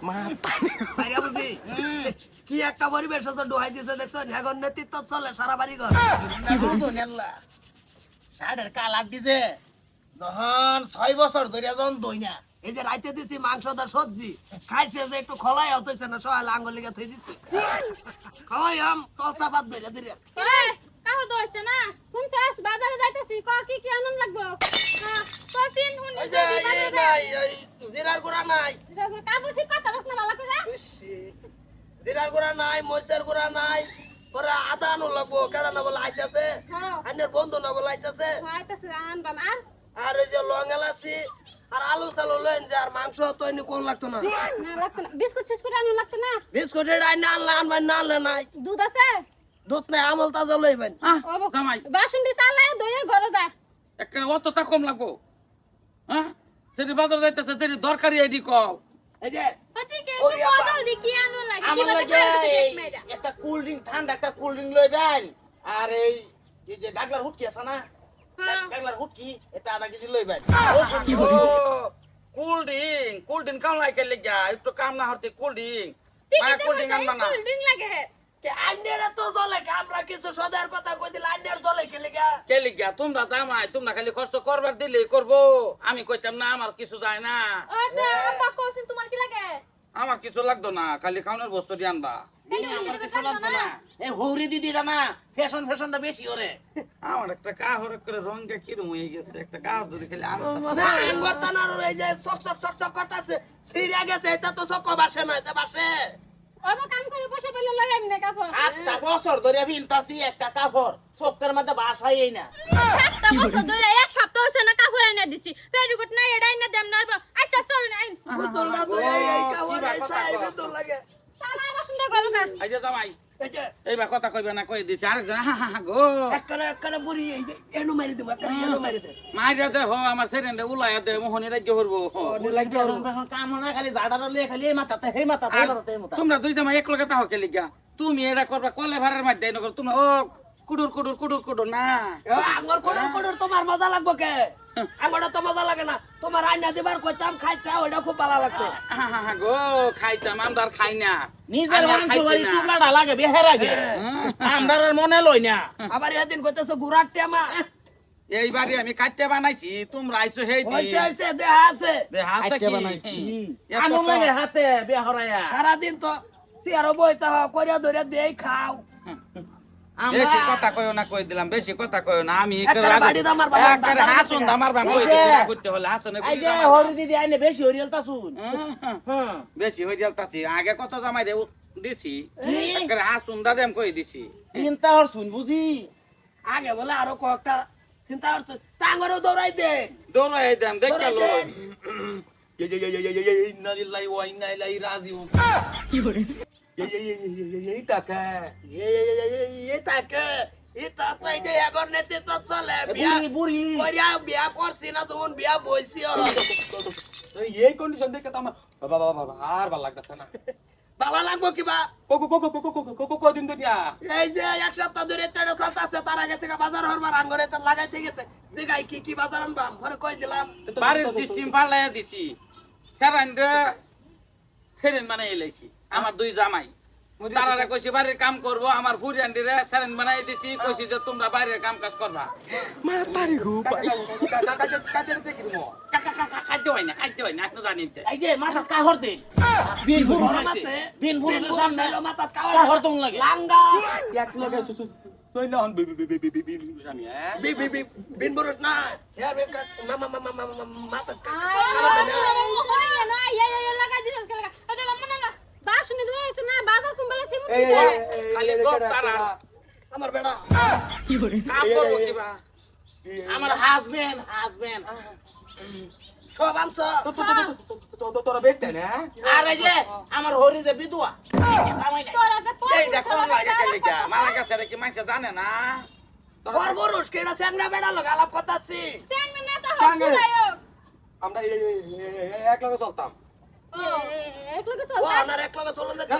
মারিয়া বুঝি কি একটা পরিবেশ তো ডুহাই দিছে দেখছো এখন নেতৃত্ব চলে সারা বাড়ি ঘর ষাটের কালার দিছে যখন 6 বছর ধরে যখন দই না এই যে রাইতে দিছি মাংস দা সবজি খাইছে যে একটু খলাই হতেছে না সকাল আঙ্গুল লিগা থই দিছি খাওয়াই আম তলসা বাদ ধরে ধরে কাহর দইছে না কোন চাস বাজারে যাইতেছি ক কি কি আনন্দ লাগবো তোসিন হুন এই যে এই নাই এই জিরার গুড়া নাই কাবু ঠিক কথা বলছ না ভালো করে জিরার গুড়া নাই মরিচের গুড়া নাই ওরা আদা আনো লাগবো কেডা না বলে আইতাছে হ্যাঁ আইনের বন্ধু না বলে আইতাছে হইতাছে আনবাম আর আর এই যে লং এলাচি আর আলু চালু লইন যে আর মাংস তো এনে কোন লাগতো না না লাগতো না বিস্কুট ছিস্কুট আনু লাগতো না বিস্কুট এর আইন আনলা আনবাই না আনলে নাই দুধ আছে দুধ নাই আমল তাজা লইবেন জামাই বাসন দি চালে দইয়ের ঘরে যা একটা অতটা কম লাগবো হ্যাঁ সেটি বাজার যাইতেছে সেটি দরকারি আইডি কও এই যে ঠিক আছে তো বদল দি কি আনু লাগে কি আমার বলতে লাগে একটা কোল্ড ড্রিঙ্ক ঠান্ডা একটা কোল্ড ড্রিঙ্ক লই দেন আর এই যে ডাগলার হুটকি আছে না ডাগলার হুটকি এটা আধা কেজি লই দেন কোল্ড ড্রিঙ্ক কাম লাগে লাগা একটু কাম না হতে কোল্ড ড্রিঙ্ক ঠিক মা আছে কোল্ড ড্রিঙ্ক আনবা না কোল্ড ড্রিঙ্ক লাগে হে কে আইনের তো চলে আমরা কিছু সদার কথা কই দিলে আইনের চলে কে লাগা কে লিগা তোমরা জামাই তোমরা খালি খরচ করবার দিলেই করবো আমি কইতাম না আমার কিছু যায় না আচ্ছা আম্মা কোসিন তোমার কি লাগে আমার কিছু লাগতো না খালি খাওয়ানোর বস্তু দিয়ে আনবা আমার কিছু লাগতো না এই হৌরি দিদিটা না ফ্যাশনটা বেশি ওরে আমার একটা কাহর করে রঙটা কিরম হয়ে গেছে একটা কাহর যদি খালি আনতো না বর্তমানে এই যে সক সক সক সক করতেছে সিরিয়া গেছে এটা তো সক বাসে না এটা বাসে ওমা কাম করে পয়সা পেলে লই আমি না কাপড় 8টা বছর ধরে ভিনতাছি একটা কাপড় চোখের মধ্যে বাসাই না 7টা বছর ধরে এক সপ্তাহ হইছে না কাপড় আইনা দিছি পেটিকোট নাই এডাই না দেম নাইবা আচ্ছা চল না আইন বুঝল না তো এই কাওয়ার এই সাইবে তো লাগে সালা বাসনটা ঘরে যা এই যে জামাই এই যে এইবার কথা কইবে না কই দিছে আরেকজন গো একখানে বুড়ি এই যে এনু মারি দেব একখানে এনু মারি দে মাইরা দে হো আমার সেরেন্ডে উলাইয়া দে মোহনি রাজ্য করবো কাম না খালি জাডাটা লয়ে খালি এই মাথাতে এই মাথাতে এই মাথাতে এই মাথাতে তোমরা দুই জামাই এক লগে তাহ কে লিগা তুমি এটা করবা কলে ভাড়ার মধ্যে নগর তুমি ও কুডুর কুডুর কুডুর কুডুর না আঙ্গুর কোড়র কোড়র তোমার মজা লাগবো কে আঙ্গুরটা তো মজা লাগে না তোমার আইনা দিবার কইতাম খাইতা ওইটা খুব ভালো লাগতো গো খাইতাম আমরা আর খাই না নিজের মাংস বাড়ি টুকলাটা লাগে বেহের আগে আমদারের মনে লই না আবার এদিন কইতেছো গুড়ার টেমা এইবারে আমি কাটতে বানাইছি তোমরা আইছো হেই দি হইছে হইছে দেহা আছে হাতে কাটতে কি বানাইছি আনন্দ লাগে হাতে বেহরায়া সারা দিন তো সিয়ারো বইতা করিয়া ধরে দেই খাও বেশি কথা কইও না কই দিলাম বেশি কথা কইও না আমি একটা বাড়ি দামার বাবা একটা হাসুন দামার বাবা কই দিছি না করতে হলে হাসুনে এই যে হরি দিদি আইনে বেশি হরিয়ালতা শুন হ্যাঁ বেশি হই যালতাছি আগে কত জামাই দে দিছি একটা হাসুন দাদেম কই দিছি চিন্তা হর শুন বুঝি আগে বলে আরো কয়েকটা চিন্তা করছো টাঙ্গরও দৌড়াই দে দৌড়াই দেম দেখে লো ইন্না লিল্লাহি ওয়া ইন্না ইলাইহি রাজিউন কি করে এই টাকা এই টাকা এটা তো এই যে আগর নেতৃত্ব চলে বুড়ি বুড়ি করিয়া বিয়া করছি না যখন বিয়া বইছি এই কন্ডিশন দেখে তো আমার বাবা বাবা আর ভালো লাগতেছে না ভালো লাগবো কিবা কদিন তো দিয়া এই যে এক সপ্তাহ ধরে তেড়ে চলতেছে তার আগে থেকে বাজার হরবার আঙ্গরে তো লাগাইতে গেছে যে গাই কি কি বাজার আনবাম ঘরে কই দিলাম বাড়ির সিস্টেম পাল্টাইয়া দিছি সেরেন্ডে সেরেন বানাই লাইছি আমার দুই জামাই তারারে কইছি বাড়ির কাম করব আমার ফুরিয়ান্ডিরে সেরেন বানাই দিছি কইছি যে তোমরা বাইরের কাম কাজ করবা কাকা কাকা খাইতে হয় না আপনি জানেন তো এই যে মাথা কাহর দে বিন ফুল গরম আছে বিন ফুলের সামনে মাথাত কাহর দম লাগে লাঙ্গা এক লগে সইলা হন আমি হ্যাঁ বি বি বি বিন বরস না ইয়ার মামা মামা মামা মাথা আরে ওরে না ইয়া লাগাই দিছস কে লাগা আরে লম্মা না বাসনি দইছে না বাজার কুম্বালা সিমু খালি গপ তারা আমার বেড়া কাম করব কিবা আমার হাজবেন্ড সব আনছ তোরা বেটতে না আরে যে আমার হরি যে বিধবা তোরা যে এই দেখো লাগে কে লিগা মারা গেছে রে কি মাইছে জানে না বর বরস কেডা স্যাংরা বেড়া লগ আলাপ করতাছি সেন মিনে তো হসুদায়ক আমরা এক লগে চলতাম ও একলগে ও চল আনার এক লগে চলন দেখি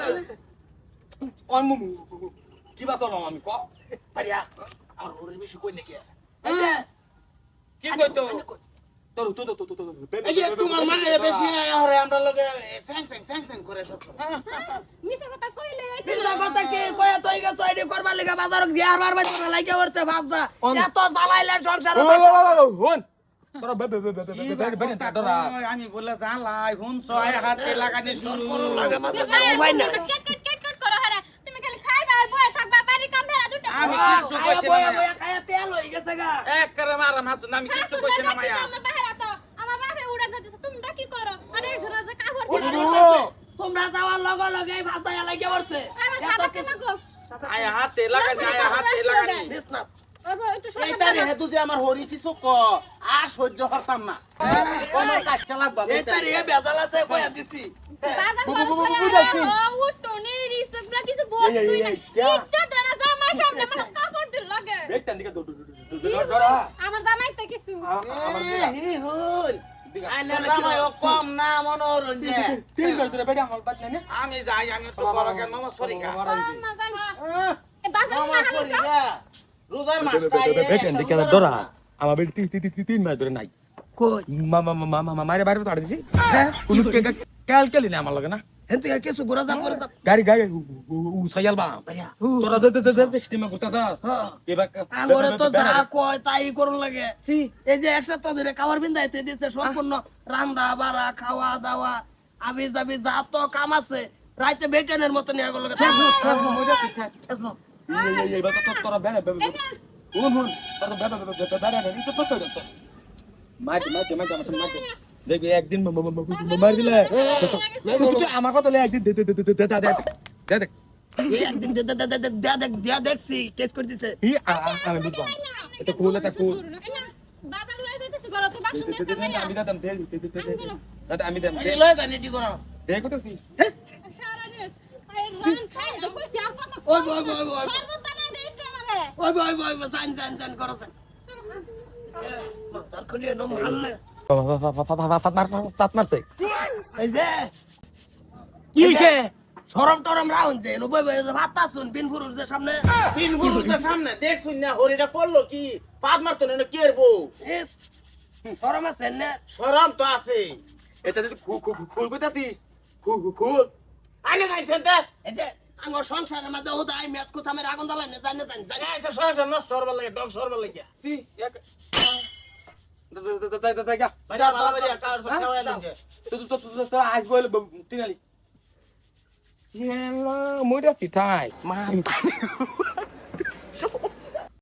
কিবা চলাম আমি ক পারিয়া আর হরি বেশি কই নাকি এই যে কি কইতো তোর এই যে তোমার মানে বেশি হরে আমরা লগে স্যাং স্যাং করে সব মিছা কথা কইলে বিজা কথা কি কয়া তুই গেছ আইডি করবার লাগা বাজারক দিয়া হারবার বাইতে লাগা পড়ছে ভাজদা এত জ্বালাইলে সংসার হন তোর ডরা আমি বলে জালাই হুনছ আয় হাতে লাগানি শুরু ভাই না কেট কেট কেট কেট করো হারা তুমি খালি খাইবা আর বয়ে থাকবা বাড়ি কাম ভেড়া দুটো আমি কিছু খায়া কইছি বয়া না বয়া খায়া তেল হই গেছে গা এক করে মারাম হাসুন আমি কিছু কইছি না মায়া আমার বাহিরা তো আমার বাপে উড়া যাচ্ছে তোমরা কি করো আরে এছাড়া যে কাপড় তোমরা যাওয়ার লগে লগে ভাজদা লাগা পড়ছে আমার সাদা কেন গো আয় হাতে লাগানি দিস না ওগো একটু এইটা রে হেতু যে আমার হরি কিছু ক আর সহ্য করতাম না আমার কাচ্চা লাগবা এই তারিখ বেজাল আছে কয়া দিছি বুঝাচ্ছি ও টনি রিসপেক্ট বলা কিছু বলছই না ইজ্জত দেনা জামাই সামনে আমার কাপড় দিল লাগে বেকটান দিকে ডরা আমার জামাইতে কিছু আমার হি হুন আইনা জামাই ও কম না মনোরঞ্জন তিন বার ধরে বেটা আমার বাদ না আমি যাই আমি তো বড়কে নমস্কার করি গা আমার জামাই এ বাজার নমাজ না পড়ি গা রোজার মাস বেকটান দিকে ডরা আমার বেটি তিন মাস ধরে নাই কই মারে বাইরে তাড়া দিছি হ্যাঁ কোনো ক্যালকেলি না আমার লাগে না হেন থেকে কিছু ঘোরা যাম করে যাম গাড়ি সাইয়াল বা তোরা দে স্টিমে গুতা দা হ্যাঁ এবার আঙ্গরে তো যা কয় তাই করুন লাগে এই যে এক সপ্তাহ ধরে খাবার বিন্দাইতে দিছে সম্পূর্ণ রান্দা বাড়া খাওয়া দাওয়া আবি যাবি যা তো কাম আছে রাইতে বেটেনের মতো নিয়ে গেল এবার তো তোরা বেড়ে হুন তোরা বেড়ে তো তো তো মাটি দেখবি একদিন মার দিলে আমার কথা একদিন দে একদিন দেখছি কেস করে দিছে আমি বুঝলাম এটা কুল এটা কুল বাজার লয়ে যাইতেছি গলো তো বাসন দেখতে আমি দাম দে আমি দাম এই লয় জানি কি করো দেখ কোথাছি সারা দিন খাই রান খাই তো কইছি আর কথা ওই ওই ওই ওই সর্বত বানাই দে একটু আমারে ওই সাইন করছে তার খুলিয়ে নম হাল্লে পাত মারছে এই যে কি হইছে শরম টরম রাউন যে নবই বই যে ভাত আসুন বিন ফুরুর যে সামনে তিন গুরুদের সামনে দেখছুন না হরিটা করলো কি পাদ মারতো না কি এরবো ইস শরম আছে না শরম তো আছে এটা যদি খুল কোথাছি খুল আগে যাইছেন তে এই যে আমার সংসারের মধ্যে ওদা আই ম্যাচ কোথা মেরে আগুন জ্বালাই না জানি জায়গা আছে শরম নষ্ট হবার লাগে ডং সরবার লাগে সি এক বাইরে ভালো বাইরে কার সব হয়ে যাচ্ছে তো আজ বল তিনালি মইটা পিঠাই মা